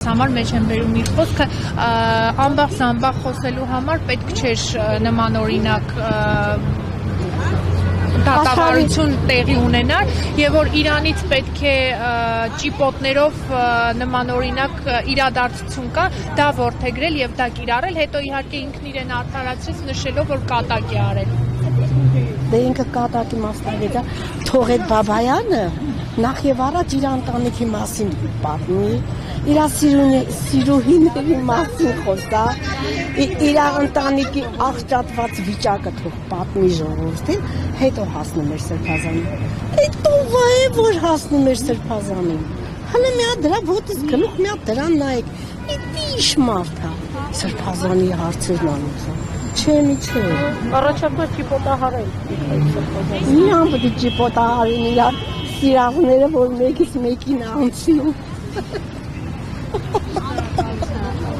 Համար մեջ եմ բերում իր խոսքը ամբախ խոսելու համար պետք չէր նմանօրինակ դատավարություն տեղի ունենար եւ որ Իրանից պետք է ճիպոտներով նմանօրինակ իրադարձություն կա դա որդեգրել եւ դա կիրառել հետո իհարկե ինքն իրեն արդարացրեց նշելով որ կատակ է արել Դե ինքը կատակի մասնագետ է Թողետ Բաբայանը նախ եւ առաջ իր ընտանիքի մասին պատմի իր սիրուհիների մասին խոսա իր ընտանիքի աղճատված վիճակը թող պատմի ժողովրդին հետո հասնում էր Սրբազանին հետո վայ որ հասնում էր Սրբազանին հələ մի հատ դրա ոտից գլուխ մի հատ դրան նայեք իդիշ մարդ է Սրբազանի հարցերն անում Չէ Առաջարկված ճիպոտահարել Իրան պետք է ճիպոտահարեն իրար սիրաղները որ մեկից մեկին անցնում